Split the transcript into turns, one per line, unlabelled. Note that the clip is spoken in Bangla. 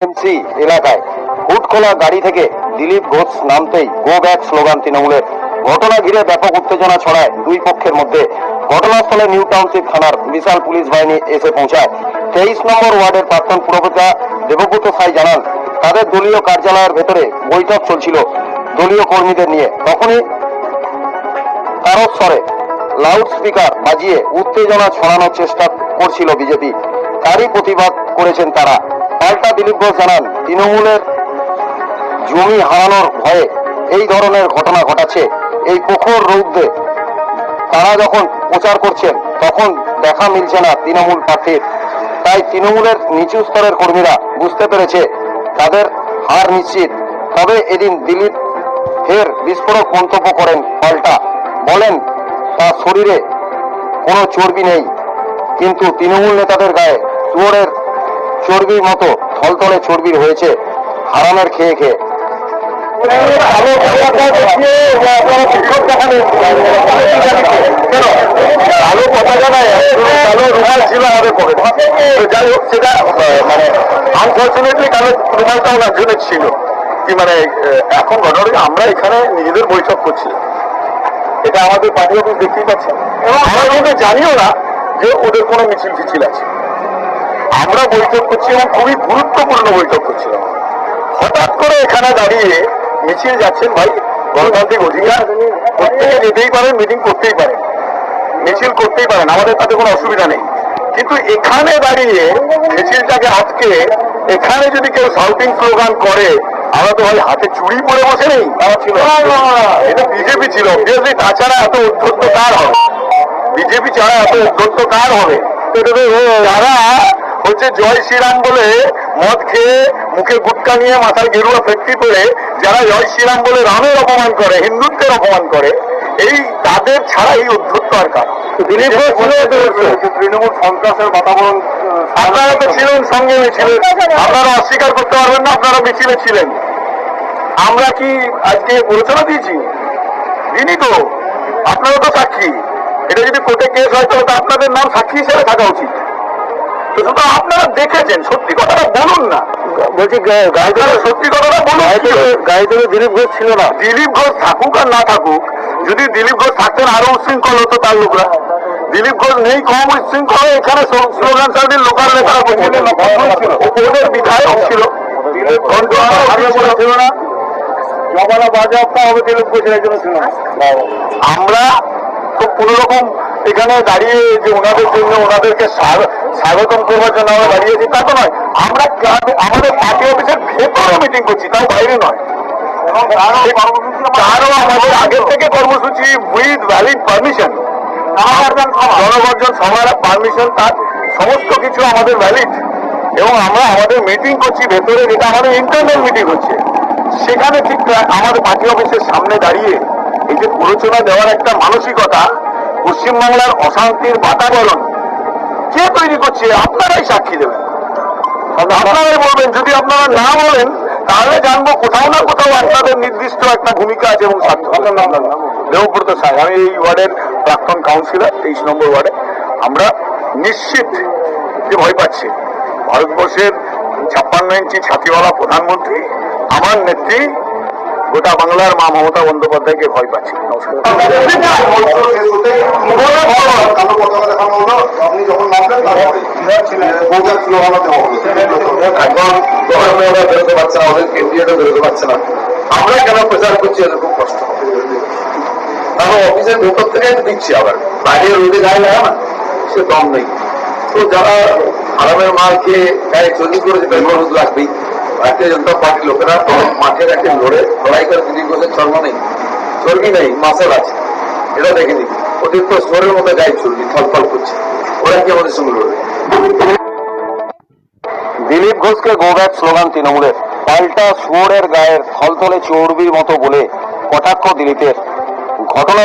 এমসি এলাকায় হুড খোলা গাড়ি থেকে দিলীপ ঘোষ নামতেই গো ব্যাক স্লোগান তৃণমূলের। ঘটনা ঘিরে ব্যাপক উত্তেজনা ছড়ায় দুই পক্ষের মধ্যে। ঘটনাস্থলে নিউ টাউনশিপ থানার বিশাল পুলিশ বাহিনী এসে পৌঁছায়। 23 নম্বর ওয়ার্ডের প্রাক্তন পুরপ্রধান দেবব্রত সাই জানান, তাদের দলীয় কার্যালয়ের ভেতরে বৈঠক চলছিল দলীয় কর্মীদের নিয়ে। তখনই তারস্বরে লাউড স্পিকার বাজিয়ে উত্তেজনা ছড়ানোর চেষ্টা করছিল বিজেপি। তারই প্রতিবাদ করেছেন তারা। পাল্টা দিলীপ ঘোষ জানান, তৃণমূলের জমি হারানোর ভয়ে এই ধরনের ঘটনা ঘটাচ্ছে। এই প্রখর রৌদ্রে তারা যখন প্রচার করছেন তখন দেখা মিলছে না তৃণমূল প্রার্থীর। তাই তৃণমূলের নিচু স্তরের কর্মীরা বুঝতে পেরেছে তাদের হার নিশ্চিত। তবে এদিন দিলীপ ফের বিস্ফোরক মন্তব্য করেন। পাল্টা বলেন, তার শরীরে কোনো চর্বি নেই, কিন্তু তৃণমূল নেতাদের গায়ে শুয়োরের চর্বির মতো থলথলে চর্বির হয়েছে হারামের খেয়ে খেয়ে। আলো পতাকা নাই, কালো রুমাল ছিল আমাদের পকেটে। যাই হোক, সেটা মানে আনফর্চুনেটলি কালো রুমালটাও একজনের ছিল। কি মানে এখন ঘটনা, আমরা এখানে নিজেদের বৈঠক করছি, এটা আমাদের পার্টি অফিস দেখতেই পাচ্ছেন, এবং আমরা কিন্তু জানিও না যে ওদের কোনো মিছিল ফিছিল আছে। আমরা বৈঠক করছি এবং খুবই গুরুত্বপূর্ণ বৈঠক করছিলাম। হঠাৎ করে এখানে দাঁড়িয়ে মিছিল যাচ্ছেন, ভাই গণতান্ত্রিক অধিকার, প্রত্যেকে যেতেই পারেন, মিটিং করতেই পারেন, মিছিল করতেই পারেন, আমাদের তাতে কোনো অসুবিধা নেই। কিন্তু এখানে দাঁড়িয়ে মিছিলটাকে আটকে এখানে যদি কেউ শাউটিং স্লোগান করে, আমরা তো ভাই হাতে চুড়ি পরে বসে নেই, আমার ছিল এটা বিজেপি ছিল। তাছাড়া এত উদ্ধত্ত কার হবে? বিজেপি ছাড়া এত উদ্ধত্ত কার হবে? যারা হচ্ছে জয় শ্রীরাম বলে মদ খেয়ে মুখে গুটকা নিয়ে মাথায় গেরুয়া ফেক্তি করে যারা জয় শ্রীরাম বলে রামের অপমান করে, হিন্দুত্বের অপমান করে, এই তাদের ছাড়া এই উদ্ধত্ত আর কার? তৃণমূল সন্ত্রাসের বাতাবরণ। আপনারা তো ছিলেন, সঙ্গে ছিলেন, আপনারা অস্বীকার করতে পারবেন না, আপনারা মিছিলে ছিলেন। আমরা কি আজকে প্ররোচনা দিয়েছি? দিনই তো, আপনারা তো সাক্ষী। এটা যদি কোর্টে কেস হয় তাহলে তো আপনাদের নাম সাক্ষী হিসেবে থাকা উচিত। শুধু আপনারা দেখেছেন, সত্যি কথাটা বলুন না। বলছি গাড়িতে সত্যি কথাটা বলুন। গাড়িতে দিলীপ ঘোষ ছিল না। দিলীপ ঘোষ থাকুক আর না থাকুক, যদি দিলীপ ঘোষ থাকতেন আরো উচ্ছৃঙ্খল হতো তার লোকরা। দিলীপ ঘোষ নেই, কম উচ্ছৃঙ্খল। এখানে স্লোগান সার্ভিস লোকাল নেতারা ওদের বিধায়ক ছিল, ছিল না। জমানা বাজেয়াপ্ত হবে দিলীপ ঘোষের জন্য ছিল না। আমরা তো কোন রকম এখানে দাঁড়িয়ে যে ওনাদের জন্য, ওনাদেরকে স্বাগতম করবার জন্য আমরা দাঁড়িয়েছি তা তো নয়। আমরা আমাদের পার্টি অফিসের ভেতরে মিটিং করছি, তাও বাইরে নয়। তারও আমাদের আগের থেকে কর্মসূচি উইথ ভ্যালিড পারমিশন, জনগর্জন সভার পারমিশন, তার সমস্ত কিছু আমাদের ভ্যালিড। এবং আমরা আমাদের মিটিং করছি ভেতরে, যেটা আমাদের ইন্টারনাল মিটিং হচ্ছে, সেখানে ঠিক আমাদের পার্টি অফিসের সামনে দাঁড়িয়ে এই যে প্ররোচনা দেওয়ার একটা মানসিকতা, পশ্চিমবাংলার অশান্তির বাতাবরণ কে তৈরি করছে? আপনারাই সাক্ষী দেবেন, আপনারাই বলবেন। যদি আপনারা না বলেন তাহলে জানবো কোথাও না কোথাও আপনাদের নির্দিষ্ট একটা ভূমিকা আছে এবং স্বার্থ। দেবব্রত সাই, আমি এই ওয়ার্ডের প্রাক্তন কাউন্সিলর, 23 নম্বর ওয়ার্ডে। আমরা নিশ্চিত যে ভয় পাচ্ছি, ভারতবর্ষের 56 ইঞ্চি ছাতিওয়ালা প্রধানমন্ত্রী, আমার নেত্রী, গোটা বাংলার মা মমতা বন্দ্যোপাধ্যায়কে ভয় পাচ্ছি। আমরা কেন প্রচার করছি, এটা খুব কষ্ট। কারণ অফিসের ভেতর থেকে দিচ্ছি, আবার বাইরে রোদে গায়ে লাগা না, সে দম নেই। তো যারা আরামের মাল খেয়ে গায়ে চর্বি করেছে, বেঙ্গল রোদ লাগবেই। ভারতীয় জনতা পার্টির লোকেরা মাঠের একটা লড়াই করে দিলীপ ঘোষের চর্বি নেই, মাসেল আছে, এটা দেখে নিবি। অতিরিক্ত স্টোরের মতো গায়ে চর্বি ফল করছে, ওরা কি আমাদের সঙ্গে লড়বে? দিলীপ ঘোষকে গো ব্যাক স্লোগান তৃণমূলের। পাল্টা শুয়োরের গায়ের থলথলে চর্বির মতো বলে কটাক্ষ দিলীপের। ঘটনা